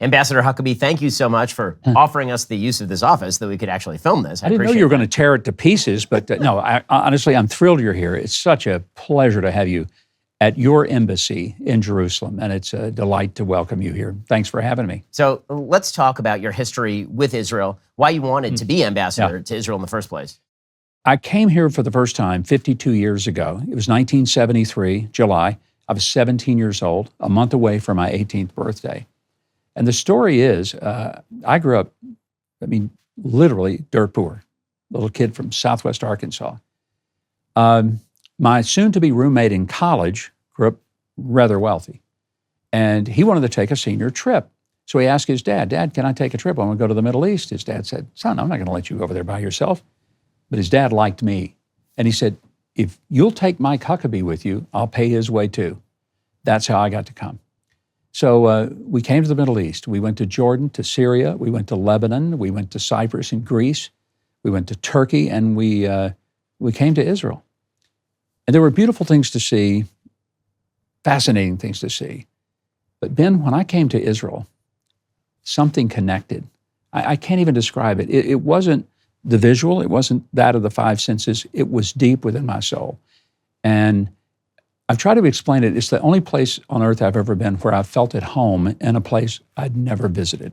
Ambassador Huckabee, thank you so much for offering us the use of this office that we could actually film this. I didn't know you were going to tear it to pieces, but no, honestly, I'm thrilled you're here. It's such a pleasure to have you at your embassy in Jerusalem, and it's a delight to welcome you here. Thanks for having me. So let's talk about your history with Israel, why you wanted to be ambassador to Israel in the first place. I came here for the first time 52 years ago. It was 1973, July. I was 17 years old, a month away from my 18th birthday. And the story is, I grew up, literally dirt poor, little kid from Southwest Arkansas. My soon-to-be roommate in college grew up rather wealthy, and he wanted to take a senior trip. So he asked his dad, "Dad, can I take a trip? I want to go to the Middle East." His dad said, "Son, I'm not going to let you go over there by yourself." But his dad liked me, and he said, "If you'll take Mike Huckabee with you, I'll pay his way too." That's how I got to come. So we came to the Middle East. We went to Jordan, to Syria. We went to Lebanon. We went to Cyprus and Greece. We went to Turkey, and we came to Israel. And there were beautiful things to see, fascinating things to see. But Ben, when I came to Israel, something connected. I can't even describe it. It wasn't the visual. It wasn't that of the five senses. It was deep within my soul. And I've tried to explain it. It's the only place on earth I've ever been where I felt at home in a place I'd never visited.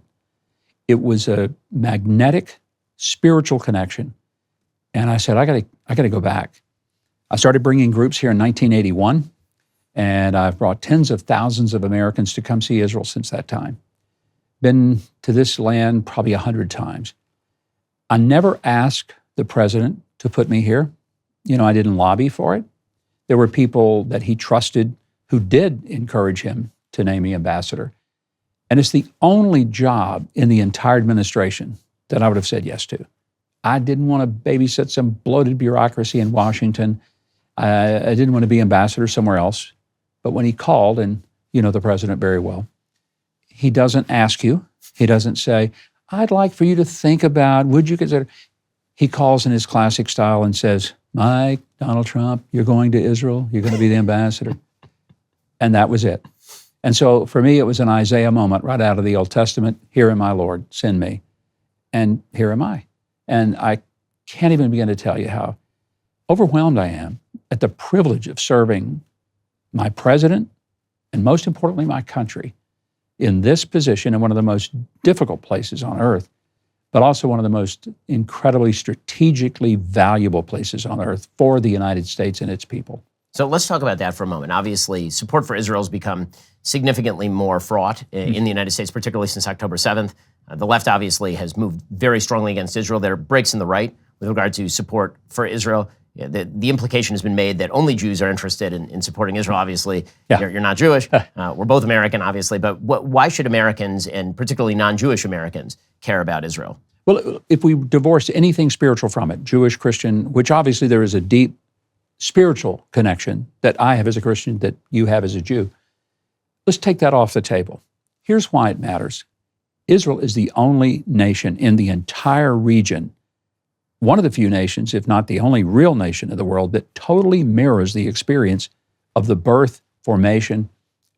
It was a magnetic, spiritual connection. And I said, I got to go back. I started bringing groups here in 1981, and I've brought tens of thousands of Americans to come see Israel since that time. Been to this land probably 100 times. I never asked the president to put me here. I didn't lobby for it. There were people that he trusted who did encourage him to name me ambassador. And it's the only job in the entire administration that I would have said yes to. I didn't want to babysit some bloated bureaucracy in Washington. I didn't want to be ambassador somewhere else. But when he called, and you know the president very well, he doesn't ask you. He doesn't say, "I'd like for you to think about, would you consider?" He calls in his classic style and says, "Mike, Donald Trump, you're going to Israel. You're going to be the ambassador." And that was it. And so for me, it was an Isaiah moment right out of the Old Testament. "Here am I, Lord, send me." And here am I. And I can't even begin to tell you how overwhelmed I am at the privilege of serving my president and, most importantly, my country in this position in one of the most difficult places on earth, but also one of the most incredibly strategically valuable places on earth for the United States and its people. So let's talk about that for a moment. Obviously, support for Israel has become significantly more fraught in the United States, particularly since October 7th. The left obviously has moved very strongly against Israel. There are breaks in the right with regard to support for Israel. The implication has been made that only Jews are interested in supporting Israel. Obviously, you're not Jewish. We're both American, obviously. But why should Americans, and particularly non-Jewish Americans, care about Israel? Well, if we divorce anything spiritual from it, Jewish, Christian, which obviously there is a deep spiritual connection that I have as a Christian, that you have as a Jew, let's take that off the table. Here's why it matters. Israel is the only nation in the entire region, one of the few nations, if not the only real nation in the world, that totally mirrors the experience of the birth, formation,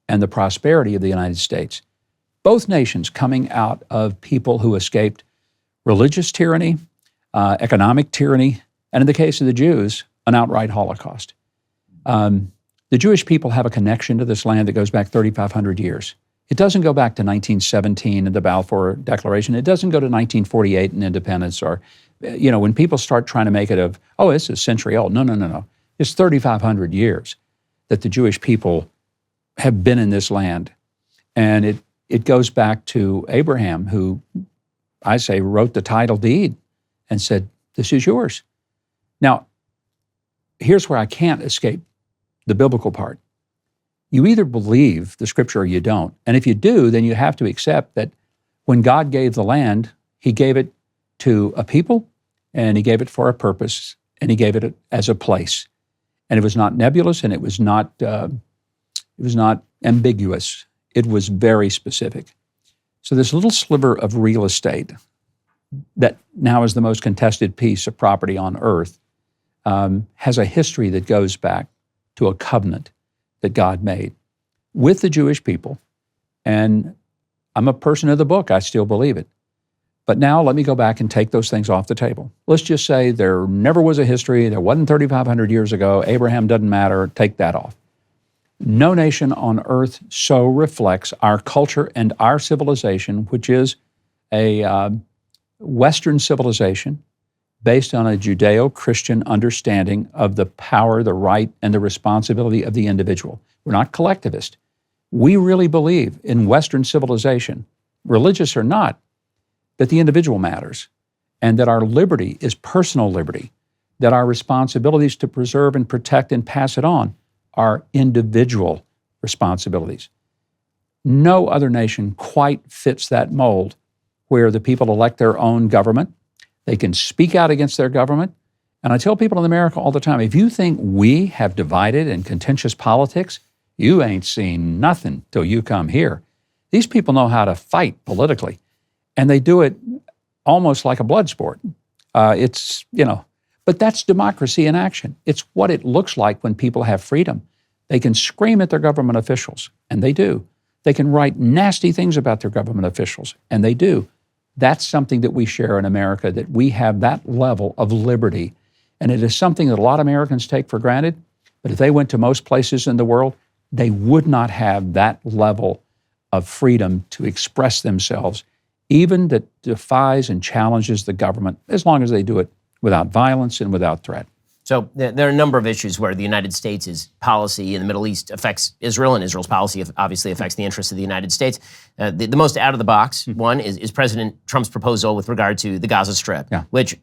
and the prosperity of the United States. Both nations coming out of people who escaped religious tyranny, economic tyranny, and in the case of the Jews, an outright Holocaust. The Jewish people have a connection to this land that goes back 3,500 years. It doesn't go back to 1917 and the Balfour Declaration. It doesn't go to 1948 and independence, or, when people start trying to make it of, it's a century old. No. It's 3,500 years that the Jewish people have been in this land. And it goes back to Abraham, who I say wrote the title deed and said, "This is yours." Now, here's where I can't escape the biblical part. You either believe the scripture or you don't. And if you do, then you have to accept that when God gave the land, he gave it to a people, and he gave it for a purpose, and he gave it as a place. And it was not nebulous, and it was not ambiguous. It was very specific. So this little sliver of real estate that now is the most contested piece of property on earth has a history that goes back to a covenant that God made with the Jewish people. And I'm a person of the book. I still believe it. But now let me go back and take those things off the table. Let's just say there never was a history. There wasn't 3,500 years ago. Abraham doesn't matter. Take that off. No nation on earth so reflects our culture and our civilization, which is a Western civilization based on a Judeo-Christian understanding of the power, the right, and the responsibility of the individual. We're not collectivist. We really believe in Western civilization, religious or not, that the individual matters and that our liberty is personal liberty, that our responsibilities to preserve and protect and pass it on are individual responsibilities. No other nation quite fits that mold where the people elect their own government. They can speak out against their government. And I tell people in America all the time, if you think we have divided and contentious politics, you ain't seen nothing till you come here. These people know how to fight politically, and they do it almost like a blood sport. But that's democracy in action. It's what it looks like when people have freedom. They can scream at their government officials, and they do. They can write nasty things about their government officials, and they do. That's something that we share in America, that we have that level of liberty. And it is something that a lot of Americans take for granted. But if they went to most places in the world, they would not have that level of freedom to express themselves, even that defies and challenges the government, as long as they do it without violence and without threat. So there are a number of issues where the United States' policy in the Middle East affects Israel, and Israel's policy obviously affects the interests of the United States. The most out-of-the-box one is President Trump's proposal with regard to the Gaza Strip, which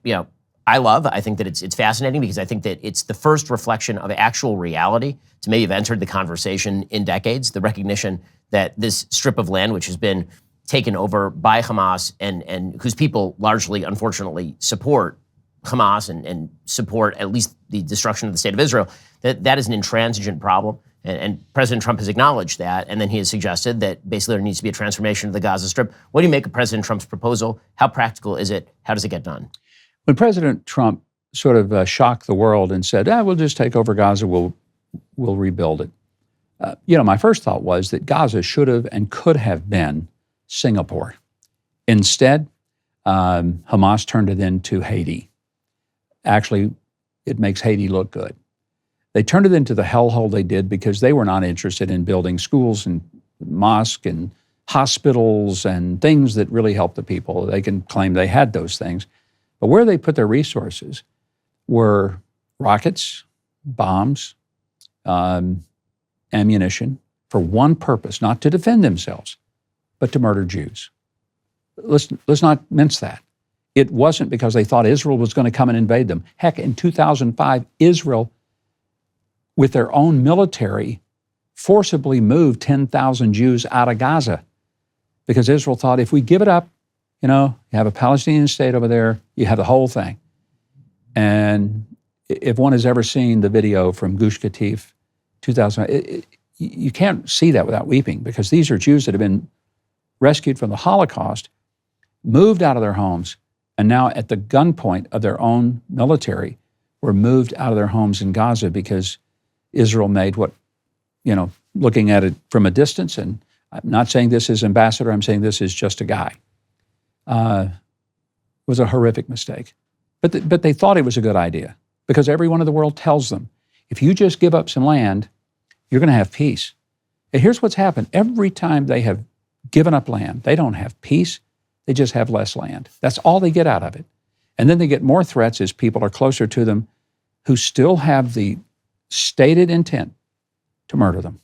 I love. I think that it's fascinating because I think that it's the first reflection of actual reality to maybe have entered the conversation in decades, the recognition that this strip of land, which has been taken over by Hamas and whose people largely, unfortunately, support Hamas and support at least the destruction of the state of Israel, that is an intransigent problem. And President Trump has acknowledged that, and then he has suggested that basically there needs to be a transformation of the Gaza Strip. What do you make of President Trump's proposal? How practical is it? How does it get done? When President Trump sort of shocked the world and said, we'll just take over Gaza, we'll rebuild it. My first thought was that Gaza should have and could have been Singapore. Instead, Hamas turned it into Haiti. Actually, it makes Haiti look good. They turned it into the hellhole they did because they were not interested in building schools and mosques and hospitals and things that really help the people. They can claim they had those things. But where they put their resources were rockets, bombs, ammunition for one purpose, not to defend themselves, but to murder Jews. Let's not mince that. It wasn't because they thought Israel was going to come and invade them. Heck, in 2005, Israel, with their own military, forcibly moved 10,000 Jews out of Gaza because Israel thought if we give it up, you have a Palestinian state over there, you have the whole thing. And if one has ever seen the video from Gush Katif, 2000, you can't see that without weeping because these are Jews that have been rescued from the Holocaust, moved out of their homes, and now at the gunpoint of their own military were moved out of their homes in Gaza because Israel made what, looking at it from a distance, and I'm not saying this is ambassador, I'm saying this is just a guy, was a horrific mistake. But they thought it was a good idea because everyone in the world tells them, if you just give up some land, you're going to have peace. And here's what's happened. Every time they have given up land, they don't have peace, they just have less land. That's all they get out of it. And then they get more threats as people are closer to them who still have the stated intent to murder them.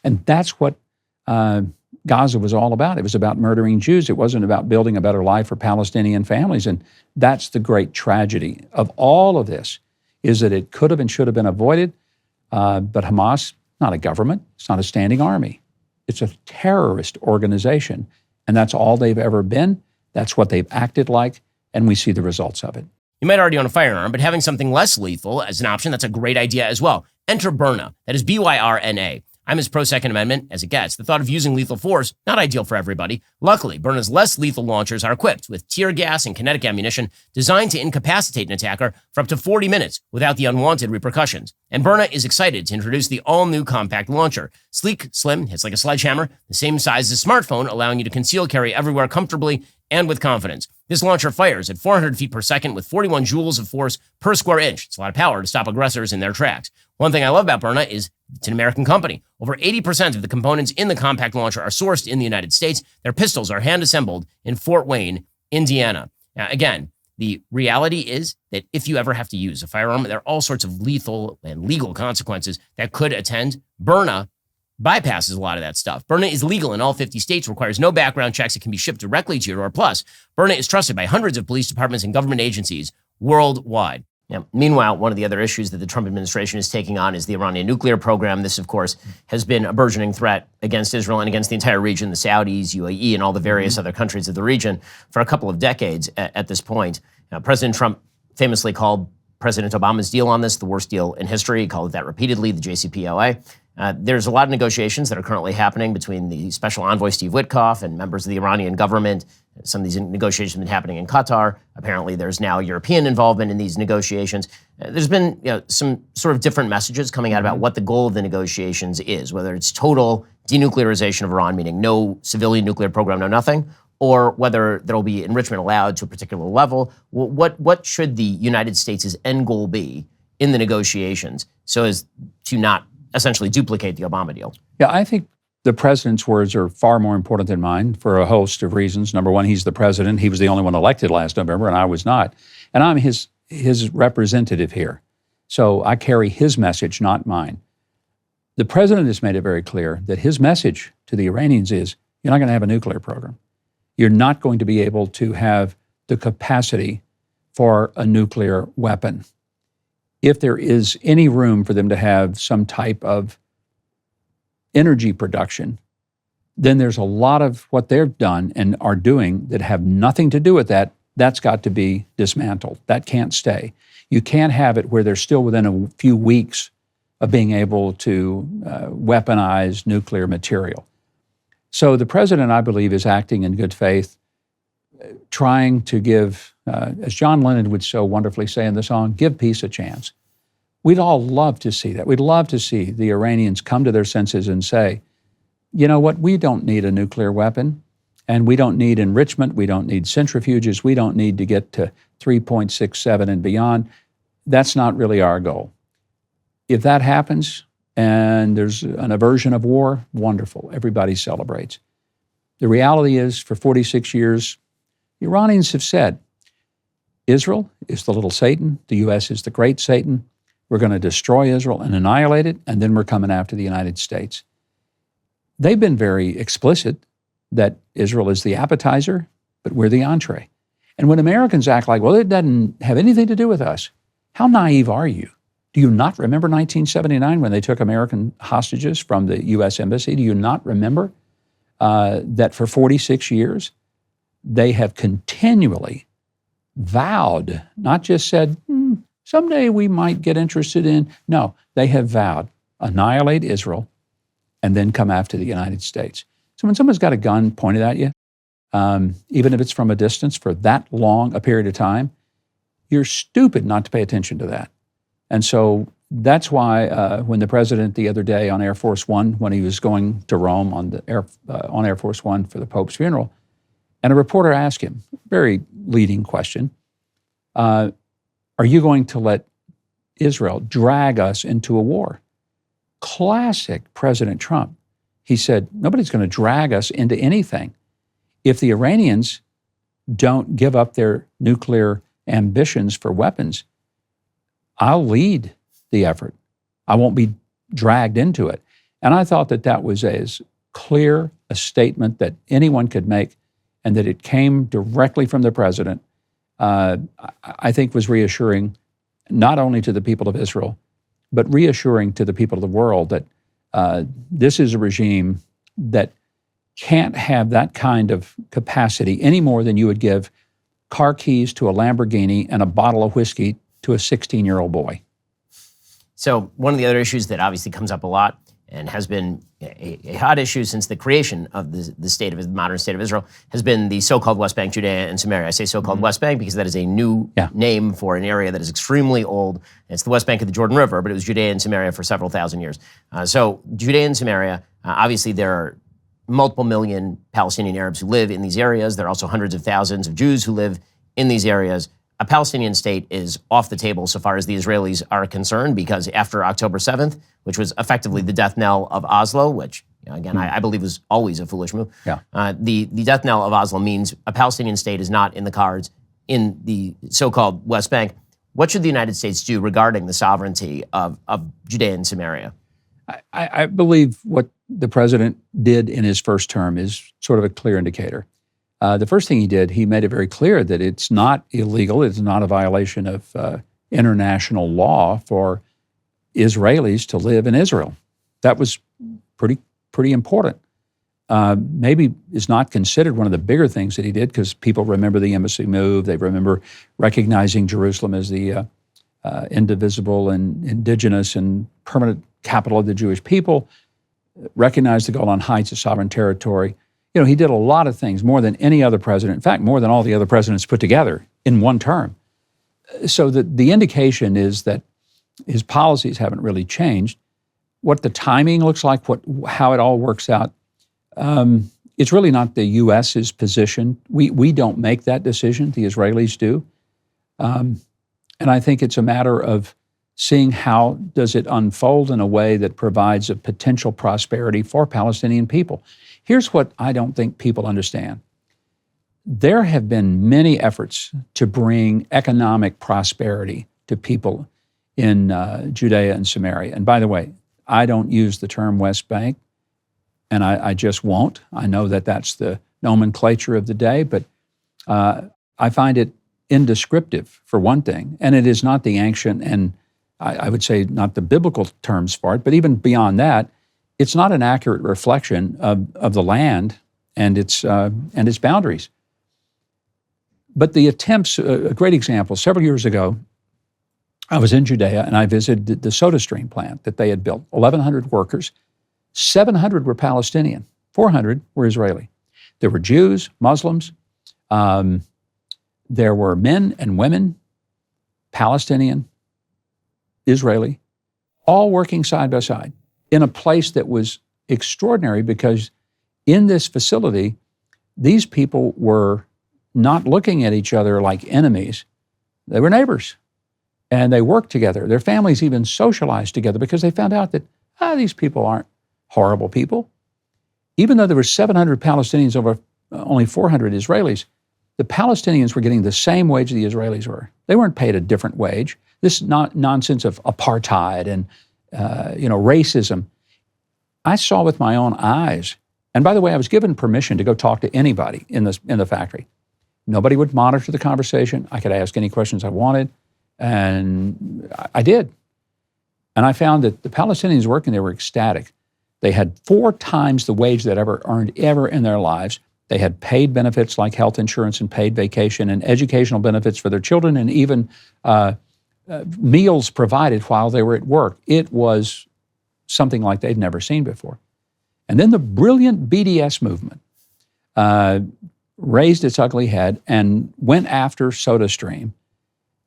And that's what Gaza was all about. It was about murdering Jews. It wasn't about building a better life for Palestinian families. And that's the great tragedy of all of this, is that it could have and should have been avoided. But Hamas, not a government, it's not a standing army. It's a terrorist organization. And that's all they've ever been. That's what they've acted like. And we see the results of it. You might already own a firearm, but having something less lethal as an option, that's a great idea as well. Enter Byrna. That is Byrna. I'm as pro-Second Amendment as it gets. The thought of using lethal force, not ideal for everybody. Luckily, Byrna's less lethal launchers are equipped with tear gas and kinetic ammunition designed to incapacitate an attacker for up to 40 minutes without the unwanted repercussions. And Byrna is excited to introduce the all-new compact launcher. Sleek, slim, hits like a sledgehammer, the same size as a smartphone, allowing you to conceal carry everywhere comfortably and with confidence. This launcher fires at 400 feet per second with 41 joules of force per square inch. It's a lot of power to stop aggressors in their tracks. One thing I love about Byrna is it's an American company. Over 80% of the components in the compact launcher are sourced in the United States. Their pistols are hand-assembled in Fort Wayne, Indiana. Now, again, the reality is that if you ever have to use a firearm, there are all sorts of lethal and legal consequences that could attend. Byrna bypasses a lot of that stuff. Byrna is legal in all 50 states, requires no background checks. It can be shipped directly to your door. Plus, Byrna is trusted by hundreds of police departments and government agencies worldwide. Yeah. Meanwhile, one of the other issues that the Trump administration is taking on is the Iranian nuclear program. This, of course, has been a burgeoning threat against Israel and against the entire region, the Saudis, UAE, and all the various other countries of the region for a couple of decades at this point. Now, President Trump famously called President Obama's deal on this the worst deal in history. He called it that repeatedly, the JCPOA. There's a lot of negotiations that are currently happening between the special envoy, Steve Witkoff, and members of the Iranian government. Some of these negotiations have been happening in Qatar. Apparently, there's now European involvement in these negotiations. There's been some sort of different messages coming out about what the goal of the negotiations is, whether it's total denuclearization of Iran, meaning no civilian nuclear program, no nothing, or whether there will be enrichment allowed to a particular level. What should the United States' end goal be in the negotiations so as to not essentially duplicate the Obama deal? Yeah, I think the president's words are far more important than mine for a host of reasons. Number one, he's the president. He was the only one elected last November, and I was not. And I'm his representative here. So I carry his message, not mine. The president has made it very clear that his message to the Iranians is, you're not going to have a nuclear program. You're not going to be able to have the capacity for a nuclear weapon. If there is any room for them to have some type of energy production, then there's a lot of what they've done and are doing that have nothing to do with that. That's got to be dismantled. That can't stay. You can't have it where they're still within a few weeks of being able to weaponize nuclear material. So the president, I believe, is acting in good faith, trying to give, as John Lennon would so wonderfully say in the song, give peace a chance. We'd all love to see that. We'd love to see the Iranians come to their senses and say, you know what, we don't need a nuclear weapon, and we don't need enrichment, we don't need centrifuges, we don't need to get to 3.67 and beyond. That's not really our goal. If that happens and there's an aversion of war, wonderful, everybody celebrates. The reality is, for 46 years, the Iranians have said, Israel is the little Satan, the U.S. is the great Satan. We're going to destroy Israel and annihilate it, and then we're coming after the United States. They've been very explicit that Israel is the appetizer, but we're the entree. And when Americans act like, well, it doesn't have anything to do with us, how naive are you? Do you not remember 1979 when they took American hostages from the U.S. Embassy? Do you not remember that for 46 years, they have continually vowed, not just said, someday we might get interested in. No, they have vowed, annihilate Israel and then come after the United States. So when someone's got a gun pointed at you, even if it's from a distance for that long a period of time, you're stupid not to pay attention to that. And so that's why when the president the other day on Air Force One, when he was going to Rome on Air Force One for the Pope's funeral, and a reporter asked him, very leading question, are you going to let Israel drag us into a war? Classic President Trump. He said, nobody's going to drag us into anything. If the Iranians don't give up their nuclear ambitions for weapons, I'll lead the effort. I won't be dragged into it. And I thought that that was as clear a statement that anyone could make, and that it came directly from the president, I think was reassuring not only to the people of Israel, but reassuring to the people of the world that this is a regime that can't have that kind of capacity any more than you would give car keys to a Lamborghini and a bottle of whiskey to a 16-year-old boy. So one of the other issues that obviously comes up a lot and has been a hot issue since the creation of the modern state of Israel, has been the so-called West Bank, Judea and Samaria. I say so-called West Bank because that is a new name for an area that is extremely old. It's the West Bank of the Jordan River, but it was Judea and Samaria for several thousand years. So Judea and Samaria, obviously there are multiple million Palestinian Arabs who live in these areas. There are also hundreds of thousands of Jews who live in these areas. A Palestinian state is off the table so far as the Israelis are concerned, because after October 7th, which was effectively the death knell of Oslo, which, again, I believe was always a foolish move. The death knell of Oslo means a Palestinian state is not in the cards in the so-called West Bank. What should the United States do regarding the sovereignty of Judea and Samaria? I believe what the president did in his first term is sort of a clear indicator. The first thing he did, he made it very clear that it's not illegal, it's not a violation of international law for Israelis to live in Israel. That was pretty important. Maybe is not considered one of the bigger things that he did, because people remember the embassy move. They remember recognizing Jerusalem as the indivisible and indigenous and permanent capital of the Jewish people, recognized the Golan Heights as sovereign territory. You know, he did a lot of things, more than any other president, in fact, more than all the other presidents put together in one term. So the indication is that his policies haven't really changed. What the timing looks like, how it all works out, it's really not the U.S.'s position. We don't make that decision, the Israelis do. And I think it's a matter of seeing how does it unfold in a way that provides a potential prosperity for Palestinian people. Here's what I don't think people understand. There have been many efforts to bring economic prosperity to people in Judea and Samaria. And by the way, I don't use the term West Bank, and I just won't. I know that that's the nomenclature of the day, but I find it indescriptive, for one thing, and it is not the ancient and I would say not the biblical terms for it, but even beyond that, it's not an accurate reflection of the land and its boundaries. But the attempts, a great example, several years ago, I was in Judea and I visited the SodaStream plant that they had built. 1,100 workers, 700 were Palestinian, 400 were Israeli. There were Jews, Muslims, there were men and women, Palestinian, Israeli, all working side by side in a place that was extraordinary, because in this facility, these people were not looking at each other like enemies. They were neighbors, and they worked together. Their families even socialized together because they found out that these people aren't horrible people. Even though there were 700 Palestinians over only 400 Israelis, the Palestinians were getting the same wage the Israelis were. They weren't paid a different wage. This nonsense of apartheid and racism, I saw with my own eyes. And by the way, I was given permission to go talk to anybody in the factory. Nobody would monitor the conversation. I could ask any questions I wanted, and I did. And I found that the Palestinians working there were ecstatic. They had 4 times the wage they'd ever earned in their lives. They had paid benefits like health insurance and paid vacation and educational benefits for their children, and even meals provided while they were at work. It was something like they'd never seen before. And then the brilliant BDS movement raised its ugly head and went after SodaStream.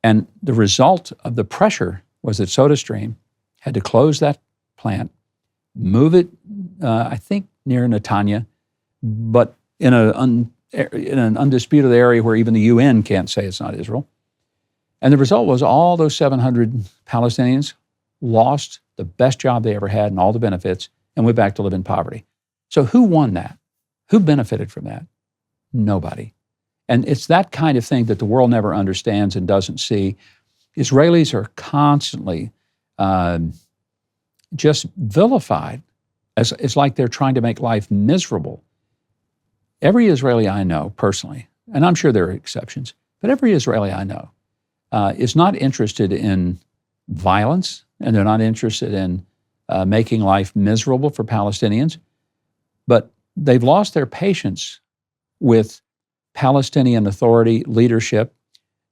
And the result of the pressure was that SodaStream had to close that plant, move it, I think, near Netanya, but in an undisputed area where even the UN can't say it's not Israel. And the result was all those 700 Palestinians lost the best job they ever had and all the benefits and went back to live in poverty. So who won that? Who benefited from that? Nobody. And it's that kind of thing that the world never understands and doesn't see. Israelis are constantly just vilified. It's like they're trying to make life miserable. Every Israeli I know personally, and I'm sure there are exceptions, but every Israeli I know is not interested in violence, and they're not interested in making life miserable for Palestinians, but they've lost their patience with Palestinian Authority leadership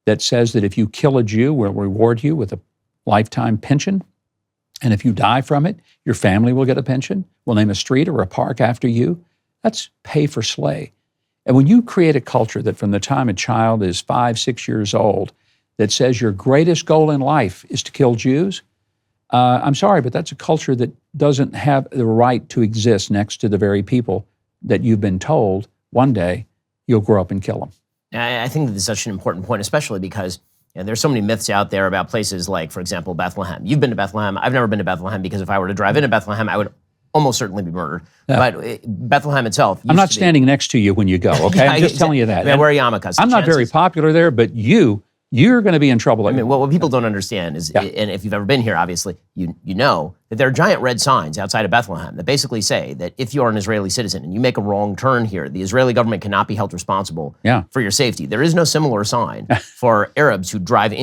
that says that if you kill a Jew, we'll reward you with a lifetime pension. And if you die from it, your family will get a pension. We'll name a street or a park after you. That's pay for slay. And when you create a culture that from the time a child is 5, 6 years old, that says your greatest goal in life is to kill Jews, I'm sorry, but that's a culture that doesn't have the right to exist next to the very people that you've been told one day you'll grow up and kill them. I think that is such an important point, especially because there's so many myths out there about places like, for example, Bethlehem. You've been to Bethlehem. I've never been to Bethlehem because if I were to drive into Bethlehem, I would almost certainly be murdered. Yeah. But Bethlehem itself. I'm not standing next to you when you go, okay? I'm just telling you that. I wear yarmulkes. I'm not very popular there, but you're going to be in trouble. I mean, what people don't understand is, and if you've ever been here, obviously, you know that there are giant red signs outside of Bethlehem that basically say that if you are an Israeli citizen and you make a wrong turn here, the Israeli government cannot be held responsible for your safety. There is no similar sign for Arabs who drive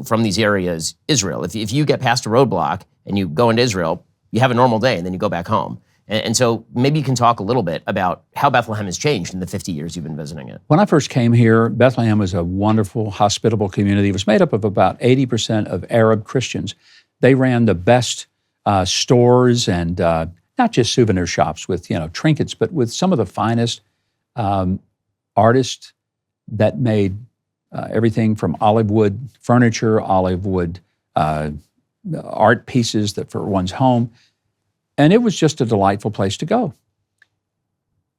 from these areas, Israel. If you get past a roadblock and you go into Israel, you have a normal day and then you go back home. And so maybe you can talk a little bit about how Bethlehem has changed in the 50 years you've been visiting it. When I first came here, Bethlehem was a wonderful, hospitable community. It was made up of about 80% of Arab Christians. They ran the best stores and not just souvenir shops with trinkets, but with some of the finest artists that made everything from olive wood furniture, olive wood art pieces that for one's home. And it was just a delightful place to go.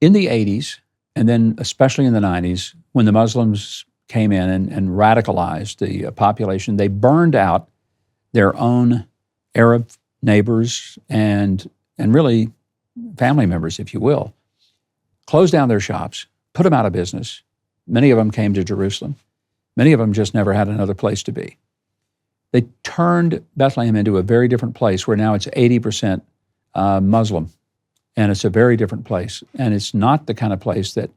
In the 80s, and then especially in the 90s, when the Muslims came in and radicalized the population, they burned out their own Arab neighbors and really family members, if you will, closed down their shops, put them out of business. Many of them came to Jerusalem. Many of them just never had another place to be. They turned Bethlehem into a very different place where now it's 80% Muslim, and it's a very different place. And it's not the kind of place that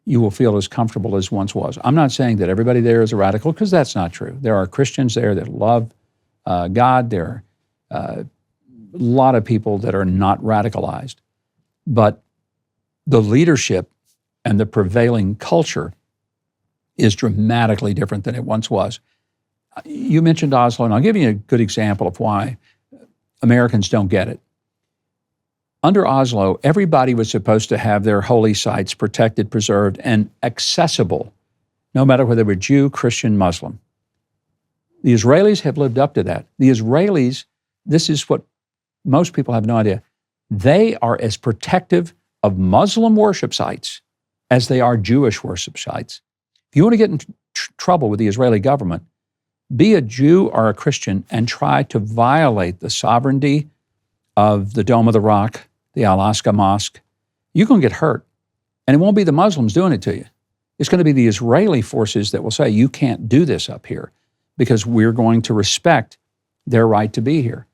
you will feel as comfortable as once was. I'm not saying that everybody there is a radical, because that's not true. There are Christians there that love God. There are a lot of people that are not radicalized. But the leadership and the prevailing culture is dramatically different than it once was. You mentioned Oslo, and I'll give you a good example of why Americans don't get it. Under Oslo, everybody was supposed to have their holy sites protected, preserved, and accessible, no matter whether they were Jew, Christian, Muslim. The Israelis have lived up to that. The Israelis, this is what most people have no idea, they are as protective of Muslim worship sites as they are Jewish worship sites. If you want to get in trouble with the Israeli government, be a Jew or a Christian and try to violate the sovereignty of the Dome of the Rock, the Al-Aqsa Mosque, you're going to get hurt. And it won't be the Muslims doing it to you. It's going to be the Israeli forces that will say, you can't do this up here because we're going to respect their right to be here.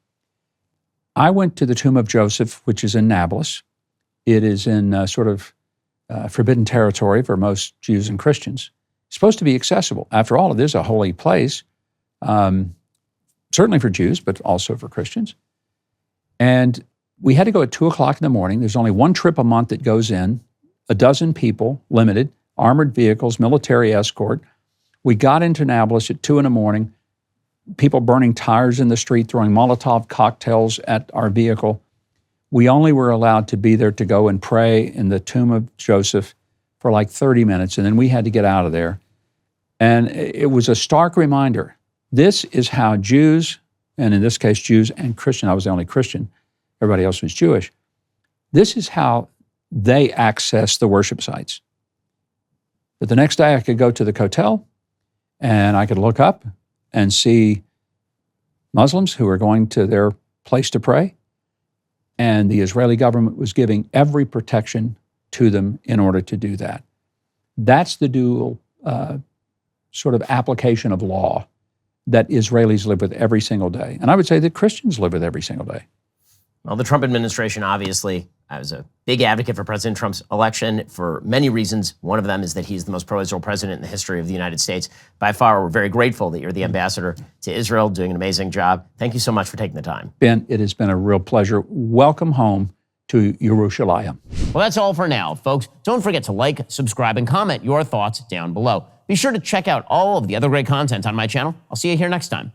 I went to the tomb of Joseph, which is in Nablus. It is in forbidden territory for most Jews and Christians. It's supposed to be accessible. After all, it is a holy place, certainly for Jews, but also for Christians. And we had to go at 2 o'clock in the morning. There's only one trip a month that goes in, 12 people, limited, armored vehicles, military escort. We got into Nablus at 2 in the morning, people burning tires in the street, throwing Molotov cocktails at our vehicle. We only were allowed to be there to go and pray in the tomb of Joseph for like 30 minutes, and then we had to get out of there. And it was a stark reminder. This is how Jews, and in this case, Jews and Christian, I was the only Christian, everybody else was Jewish. This is how they access the worship sites. But the next day I could go to the hotel and I could look up and see Muslims who were going to their place to pray. And the Israeli government was giving every protection to them in order to do that. That's the dual sort of application of law that Israelis live with every single day. And I would say that Christians live with every single day. Well, the Trump administration, obviously, I was a big advocate for President Trump's election for many reasons. One of them is that he's the most pro-Israel president in the history of the United States. By far, we're very grateful that you're the ambassador to Israel, doing an amazing job. Thank you so much for taking the time. Ben, it has been a real pleasure. Welcome home to Yerushalayim. Well, that's all for now, folks. Don't forget to like, subscribe, and comment your thoughts down below. Be sure to check out all of the other great content on my channel. I'll see you here next time.